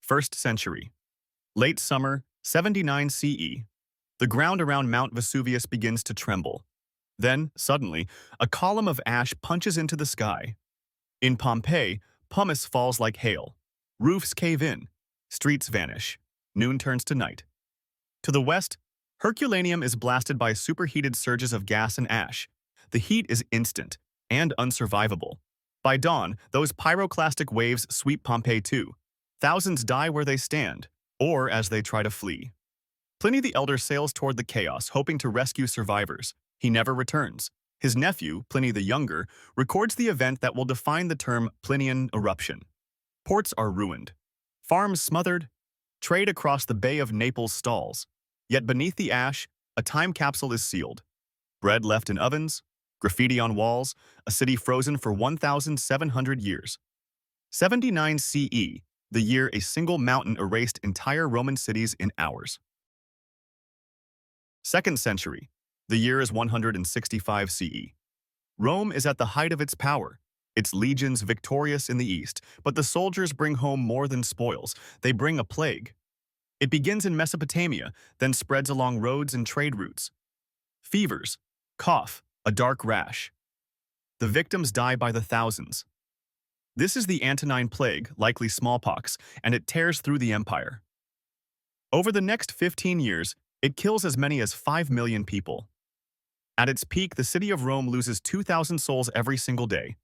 1st century. Late summer, 79 CE. The ground around Mount Vesuvius begins to tremble. Then, suddenly, a column of ash punches into the sky. In Pompeii, pumice falls like hail. Roofs cave in. Streets vanish. Noon turns to night. To the west, Herculaneum is blasted by superheated surges of gas and ash. The heat is instant and unsurvivable. By dawn, those pyroclastic waves sweep Pompeii too. Thousands die where they stand, or as they try to flee. Pliny the Elder sails toward the chaos, hoping to rescue survivors. He never returns. His nephew, Pliny the Younger, records the event that will define the term Plinian eruption. Ports are ruined. Farms smothered. Trade across the Bay of Naples stalls. Yet beneath the ash, a time capsule is sealed. Bread left in ovens, graffiti on walls, a city frozen for 1,700 years. 79 CE, the year a single mountain erased entire Roman cities in hours. 2nd century. The year is 165 CE. Rome is at the height of its power, its legions victorious in the east, but the soldiers bring home more than spoils. They bring a plague. It begins in Mesopotamia, then spreads along roads and trade routes. Fevers, cough, a dark rash. The victims die by the thousands. This is the Antonine Plague, likely smallpox, and it tears through the empire. Over the next 15 years, it kills as many as 5 million people. At its peak, the city of Rome loses 2,000 souls every single day.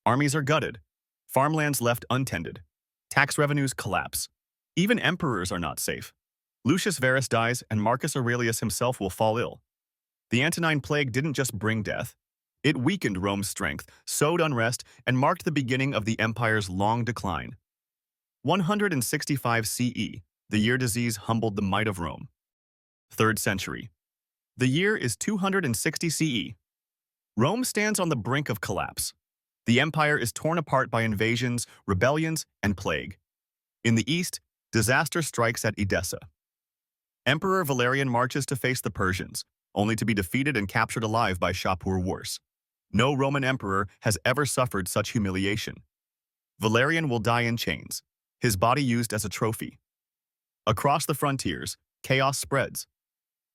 Armies are gutted. Farmlands left untended. Tax revenues collapse. Even emperors are not safe. Lucius Verus dies, and Marcus Aurelius himself will fall ill. The Antonine Plague didn't just bring death. It weakened Rome's strength, sowed unrest, and marked the beginning of the empire's long decline. 165 CE, the year disease humbled the might of Rome. 3rd century. The year is 260 CE. Rome stands on the brink of collapse. The empire is torn apart by invasions, rebellions, and plague. In the east, disaster strikes at Edessa. Emperor Valerian marches to face the Persians, only to be defeated and captured alive by Shapur Wars. No Roman emperor has ever suffered such humiliation. Valerian will die in chains, his body used as a trophy. Across the frontiers, chaos spreads.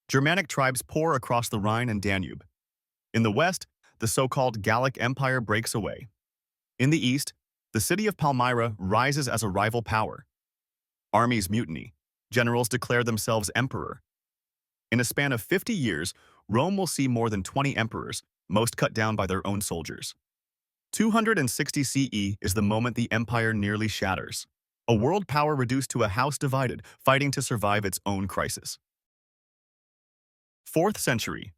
Germanic tribes pour across the Rhine and Danube. In the west, the so-called Gallic Empire breaks away. In the east, the city of Palmyra rises as a rival power. Armies mutiny. Generals declare themselves emperor. In a span of 50 years, Rome will see more than 20 emperors, most cut down by their own soldiers. 260 CE is the moment the empire nearly shatters. A world power reduced to a house divided, fighting to survive its own crisis. 4th century.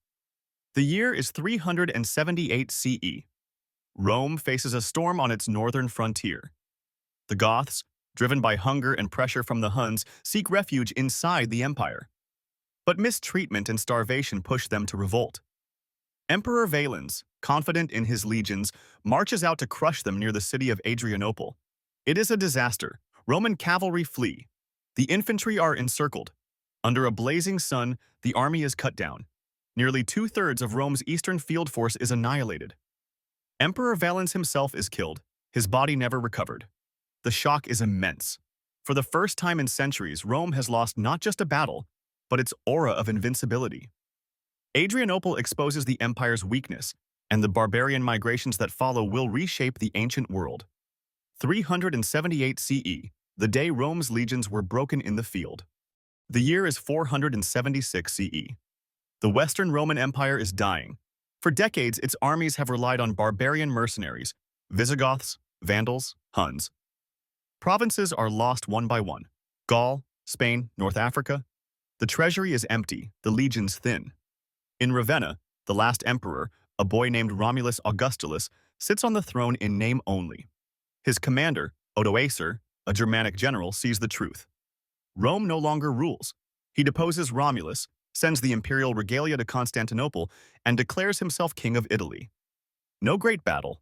The year is 378 CE. Rome faces a storm on its northern frontier. The Goths, driven by hunger and pressure from the Huns, seek refuge inside the empire. But mistreatment and starvation push them to revolt. Emperor Valens, confident in his legions, marches out to crush them near the city of Adrianople. It is a disaster. Roman cavalry flee. The infantry are encircled. Under a blazing sun, the army is cut down. Nearly 2/3 of Rome's eastern field force is annihilated. Emperor Valens himself is killed, his body never recovered. The shock is immense. For the first time in centuries, Rome has lost not just a battle, but its aura of invincibility. Adrianople exposes the empire's weakness, and the barbarian migrations that follow will reshape the ancient world. 378 CE, the day Rome's legions were broken in the field. The year is 476 CE. The Western Roman Empire is dying. For decades, its armies have relied on barbarian mercenaries, Visigoths, Vandals, Huns. Provinces are lost one by one. Gaul, Spain, North Africa. The treasury is empty, the legions thin. In Ravenna, the last emperor, a boy named Romulus Augustulus, sits on the throne in name only. His commander, Odoacer, a Germanic general, sees the truth. Rome no longer rules. He deposes Romulus, sends the imperial regalia to Constantinople, and declares himself king of Italy. No great battle.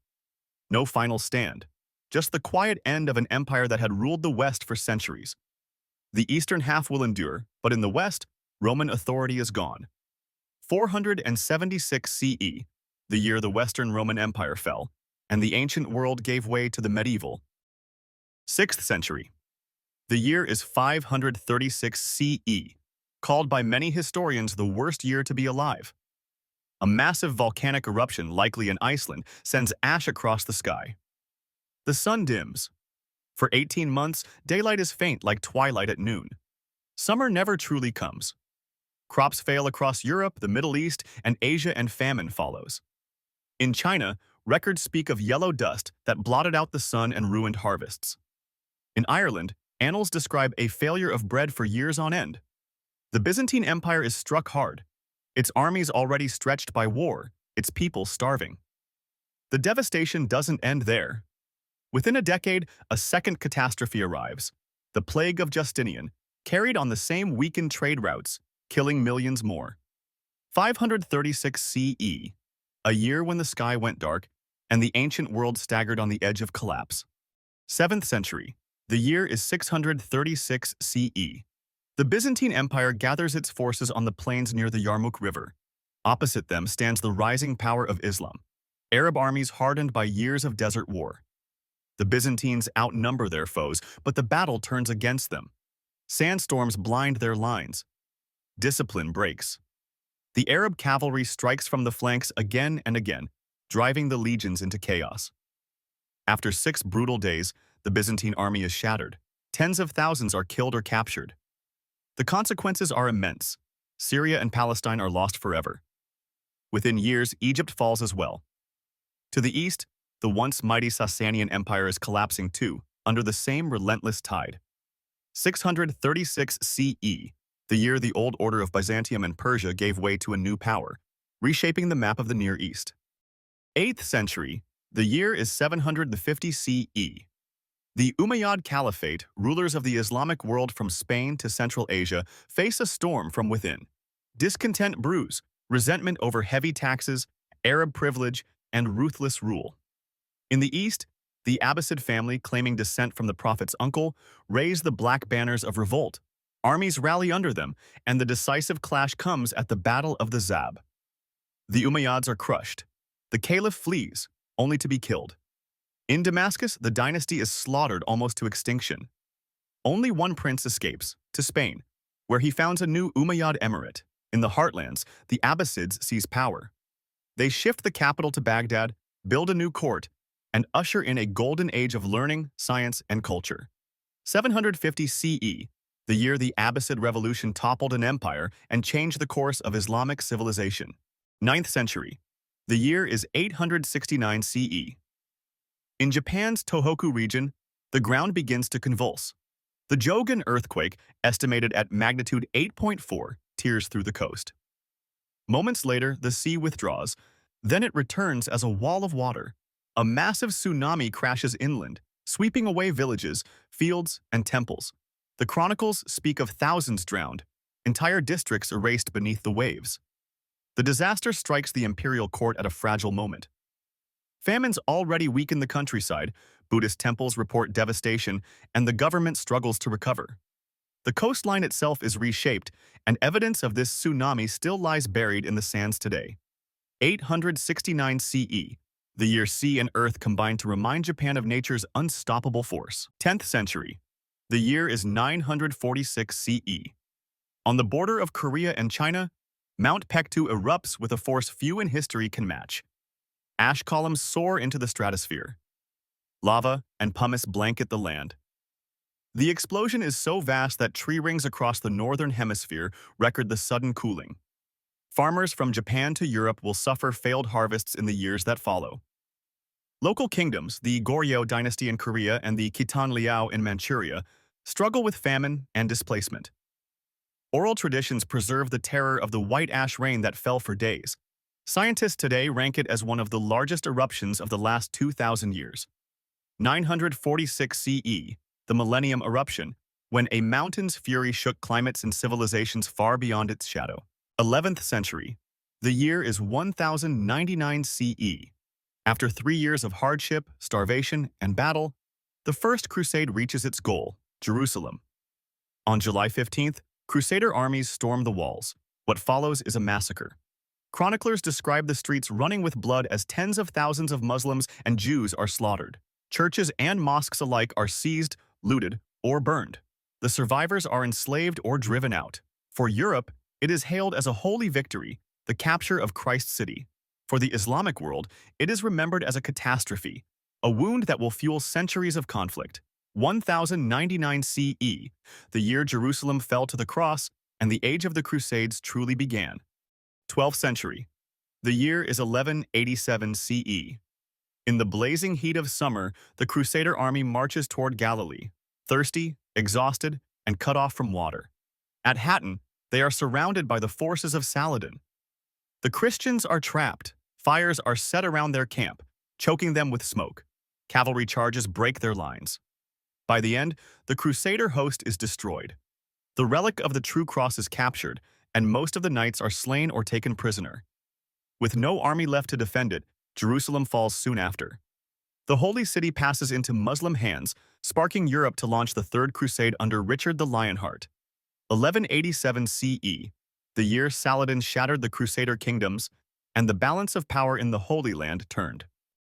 No final stand. Just the quiet end of an empire that had ruled the West for centuries. The eastern half will endure, but in the West, Roman authority is gone. 476 CE, the year the Western Roman Empire fell, and the ancient world gave way to the medieval. 6th century. The year is 536 CE, called by many historians the worst year to be alive. A massive volcanic eruption, likely in Iceland, sends ash across the sky. The sun dims. For 18 months, daylight is faint like twilight at noon. Summer never truly comes. Crops fail across Europe, the Middle East, and Asia, and famine follows. In China, records speak of yellow dust that blotted out the sun and ruined harvests. In Ireland, annals describe a failure of bread for years on end. The Byzantine Empire is struck hard, its armies already stretched by war, its people starving. The devastation doesn't end there. Within a decade, a second catastrophe arrives, the Plague of Justinian, carried on the same weakened trade routes, killing millions more. 536 CE, a year when the sky went dark and the ancient world staggered on the edge of collapse. 7th century, the year is 636 CE. The Byzantine Empire gathers its forces on the plains near the Yarmouk River. Opposite them stands the rising power of Islam, Arab armies hardened by years of desert war. The Byzantines outnumber their foes, but the battle turns against them. Sandstorms blind their lines. Discipline breaks. The Arab cavalry strikes from the flanks again and again, driving the legions into chaos. After 6 brutal days, the Byzantine army is shattered. Tens of thousands are killed or captured. The consequences are immense. Syria and Palestine are lost forever. Within years, Egypt falls as well. To the east, the once mighty Sasanian Empire is collapsing too, under the same relentless tide. 636 CE, the year the old order of Byzantium and Persia gave way to a new power, reshaping the map of the Near East. 8th century, the year is 750 CE. The Umayyad Caliphate, rulers of the Islamic world from Spain to Central Asia, face a storm from within. Discontent brews, resentment over heavy taxes, Arab privilege, and ruthless rule. In the east, the Abbasid family, claiming descent from the Prophet's uncle, raise the black banners of revolt. Armies rally under them, and the decisive clash comes at the Battle of the Zab. The Umayyads are crushed. The Caliph flees, only to be killed. In Damascus, the dynasty is slaughtered almost to extinction. Only one prince escapes, to Spain, where he founds a new Umayyad emirate. In the heartlands, the Abbasids seize power. They shift the capital to Baghdad, build a new court, and usher in a golden age of learning, science, and culture. 750 CE, the year the Abbasid Revolution toppled an empire and changed the course of Islamic civilization. 9th century, the year is 869 CE. In Japan's Tohoku region, the ground begins to convulse. The Jōgan Earthquake, estimated at magnitude 8.4, tears through the coast. Moments later, the sea withdraws. Then it returns as a wall of water. A massive tsunami crashes inland, sweeping away villages, fields, and temples. The chronicles speak of thousands drowned, entire districts erased beneath the waves. The disaster strikes the imperial court at a fragile moment. Famines already weaken the countryside, Buddhist temples report devastation, and the government struggles to recover. The coastline itself is reshaped, and evidence of this tsunami still lies buried in the sands today. 869 CE, the year sea and earth combine to remind Japan of nature's unstoppable force. 10th century, the year is 946 CE. On the border of Korea and China, Mount Paektu erupts with a force few in history can match. Ash columns soar into the stratosphere. Lava and pumice blanket the land. The explosion is so vast that tree rings across the northern hemisphere record the sudden cooling. Farmers from Japan to Europe will suffer failed harvests in the years that follow. Local kingdoms, the Goryeo dynasty in Korea and the Khitan Liao in Manchuria, struggle with famine and displacement. Oral traditions preserve the terror of the white ash rain that fell for days. Scientists today rank it as one of the largest eruptions of the last 2,000 years. 946 CE, the Millennium Eruption, when a mountain's fury shook climates and civilizations far beyond its shadow. 11th century, the year is 1099 CE. After 3 years of hardship, starvation, and battle, the First Crusade reaches its goal, Jerusalem. On July 15th, Crusader armies storm the walls. What follows is a massacre. Chroniclers describe the streets running with blood as tens of thousands of Muslims and Jews are slaughtered. Churches and mosques alike are seized, looted, or burned. The survivors are enslaved or driven out. For Europe, it is hailed as a holy victory, the capture of Christ's city. For the Islamic world, it is remembered as a catastrophe, a wound that will fuel centuries of conflict. 1099 CE, the year Jerusalem fell to the cross and the age of the Crusades truly began. 12th century, the year is 1187 CE. In the blazing heat of summer, the Crusader army marches toward Galilee, thirsty, exhausted, and cut off from water. At Hattin, they are surrounded by the forces of Saladin. The Christians are trapped. Fires are set around their camp, choking them with smoke. Cavalry charges break their lines. By the end, the Crusader host is destroyed. The relic of the true cross is captured, and most of the knights are slain or taken prisoner. With no army left to defend it, Jerusalem falls soon after. The Holy City passes into Muslim hands, sparking Europe to launch the Third Crusade under Richard the Lionheart. 1187 CE, the year Saladin shattered the Crusader kingdoms, and the balance of power in the Holy Land turned.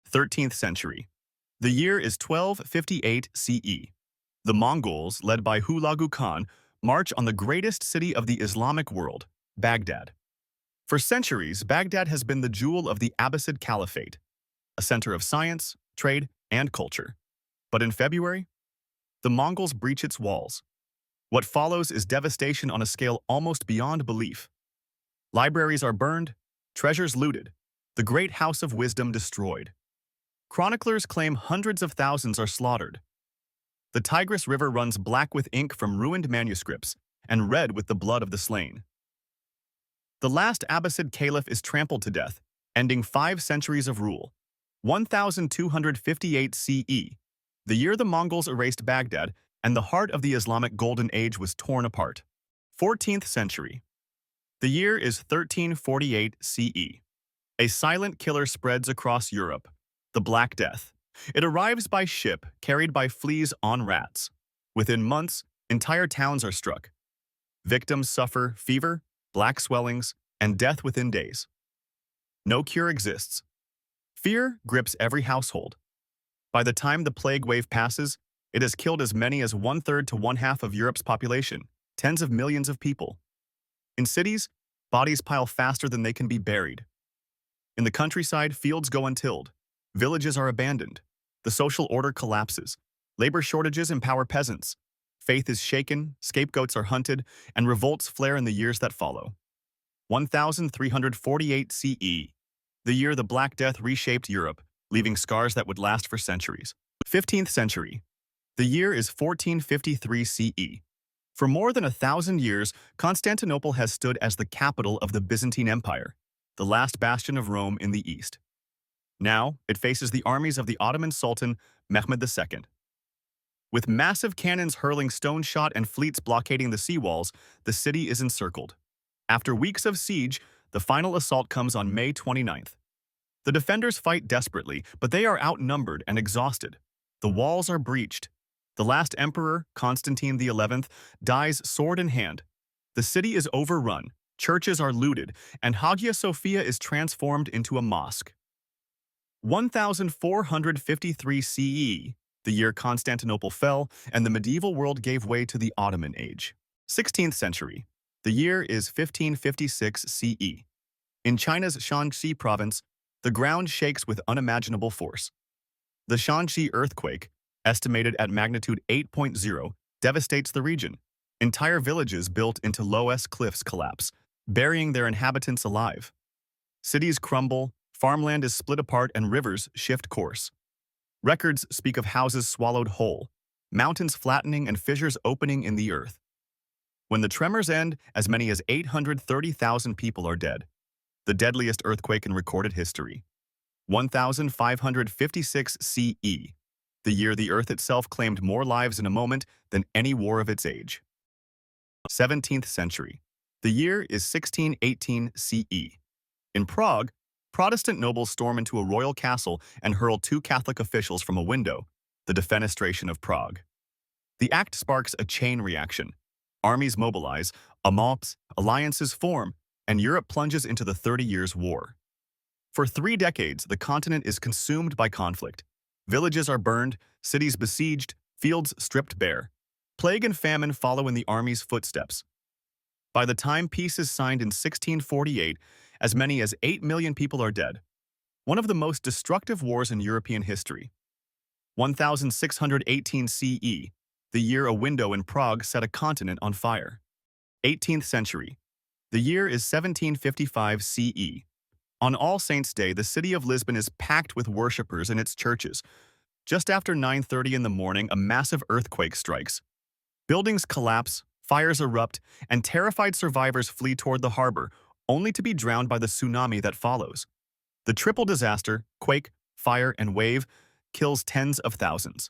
13th century, the year is 1258 CE. The Mongols, led by Hulagu Khan, march on the greatest city of the Islamic world, Baghdad. For centuries, Baghdad has been the jewel of the Abbasid Caliphate, a center of science, trade, and culture. But in February, the Mongols breach its walls. What follows is devastation on a scale almost beyond belief. Libraries are burned, treasures looted, the great house of wisdom destroyed. Chroniclers claim hundreds of thousands are slaughtered. The Tigris River runs black with ink from ruined manuscripts and red with the blood of the slain. The last Abbasid caliph is trampled to death, ending 5 centuries of rule. 1258 CE, the year the Mongols erased Baghdad and the heart of the Islamic Golden Age was torn apart. 14th century, the year is 1348 CE. A silent killer spreads across Europe, the Black Death. It arrives by ship, carried by fleas on rats. Within months, entire towns are struck. Victims suffer fever, black swellings, and death within days. No cure exists. Fear grips every household. By the time the plague wave passes, it has killed as many as 1/3 to 1/2 of Europe's population, tens of millions of people. In cities, bodies pile faster than they can be buried. In the countryside, fields go untilled. Villages are abandoned. The social order collapses. Labor shortages empower peasants. Faith is shaken, scapegoats are hunted, and revolts flare in the years that follow. 1348 CE, the year the Black Death reshaped Europe, leaving scars that would last for centuries. 15th century, the year is 1453 CE. For more than 1,000 years, Constantinople has stood as the capital of the Byzantine Empire, the last bastion of Rome in the east. Now, it faces the armies of the Ottoman Sultan Mehmed II. With massive cannons hurling stone shot and fleets blockading the seawalls, the city is encircled. After weeks of siege, the final assault comes on May 29th. The defenders fight desperately, but they are outnumbered and exhausted. The walls are breached. The last emperor, Constantine XI, dies sword in hand. The city is overrun, churches are looted, and Hagia Sophia is transformed into a mosque. 1453 CE, the year Constantinople fell and the medieval world gave way to the Ottoman Age. 16th century, the year is 1556 CE. In China's Shaanxi province, the ground shakes with unimaginable force. The Shaanxi earthquake, estimated at magnitude 8.0, devastates the region. Entire villages built into low-S cliffs collapse, burying their inhabitants alive. Cities crumble, farmland is split apart, and rivers shift course. Records speak of houses swallowed whole, mountains flattening and fissures opening in the earth. When the tremors end, as many as 830,000 people are dead. The deadliest earthquake in recorded history. 1556 CE, the year the earth itself claimed more lives in a moment than any war of its age. 17th century, the year is 1618 CE. In Prague, Protestant nobles storm into a royal castle and hurl 2 Catholic officials from a window, the Defenestration of Prague. The act sparks a chain reaction. Armies mobilize, alliances form, and Europe plunges into the 30 Years' War. For 3 decades, the continent is consumed by conflict. Villages are burned, cities besieged, fields stripped bare. Plague and famine follow in the army's footsteps. By the time peace is signed in 1648, as many as 8 million people are dead. One of the most destructive wars in European history. 1618 CE, the year a window in Prague set a continent on fire. 18th century. The year is 1755 CE. On All Saints' Day, the city of Lisbon is packed with worshippers in its churches. Just after 9:30 in the morning, a massive earthquake strikes. Buildings collapse, fires erupt, and terrified survivors flee toward the harbor, only to be drowned by the tsunami that follows. The triple disaster, quake, fire, and wave, kills tens of thousands.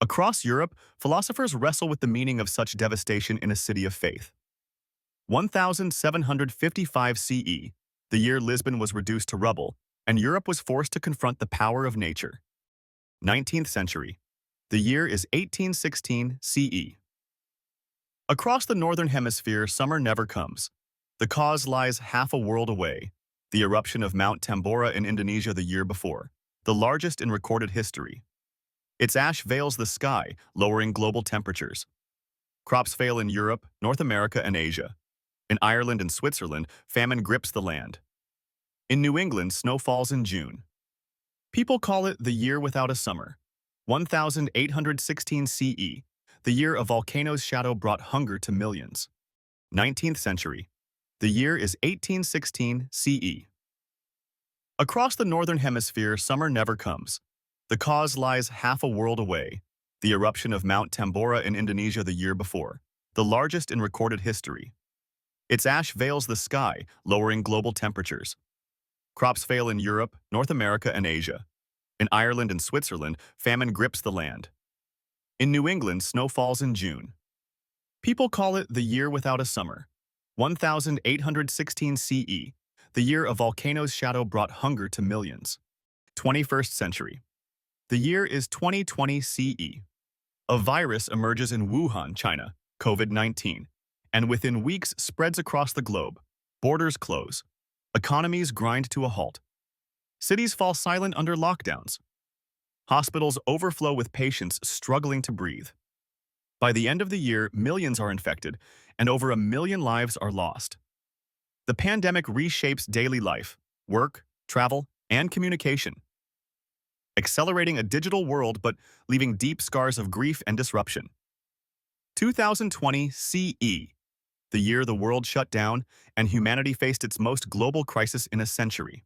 Across Europe, philosophers wrestle with the meaning of such devastation in a city of faith. 1755 CE, the year Lisbon was reduced to rubble, and Europe was forced to confront the power of nature. 19th century. The year is 1816 CE. Across the northern hemisphere, summer never comes. The cause lies half a world away, the eruption of Mount Tambora in Indonesia the year before, the largest in recorded history. Its ash veils the sky, lowering global temperatures. Crops fail in Europe, North America, and Asia. In Ireland and Switzerland, famine grips the land. In New England, snow falls in June. People call it the year without a summer. 1816 CE, the year a volcano's shadow brought hunger to millions. 19th century. The year is 1816 CE. Across the northern hemisphere, summer never comes. The cause lies half a world away, the eruption of Mount Tambora in Indonesia the year before, the largest in recorded history. Its ash veils the sky, lowering global temperatures. Crops fail in Europe, North America, and Asia. In Ireland and Switzerland, famine grips the land. In New England, snow falls in June. People call it the year without a summer. 1816 CE, the year a volcano's shadow brought hunger to millions. 21st century. The year is 2020 CE. A virus emerges in Wuhan, China, COVID-19, and within weeks spreads across the globe. Borders close. Economies grind to a halt. Cities fall silent under lockdowns. Hospitals overflow with patients struggling to breathe. By the end of the year, millions are infected, and over 1 million lives are lost. The pandemic reshapes daily life, work, travel, and communication, accelerating a digital world but leaving deep scars of grief and disruption. 2020 CE, the year the world shut down and humanity faced its most global crisis in a century.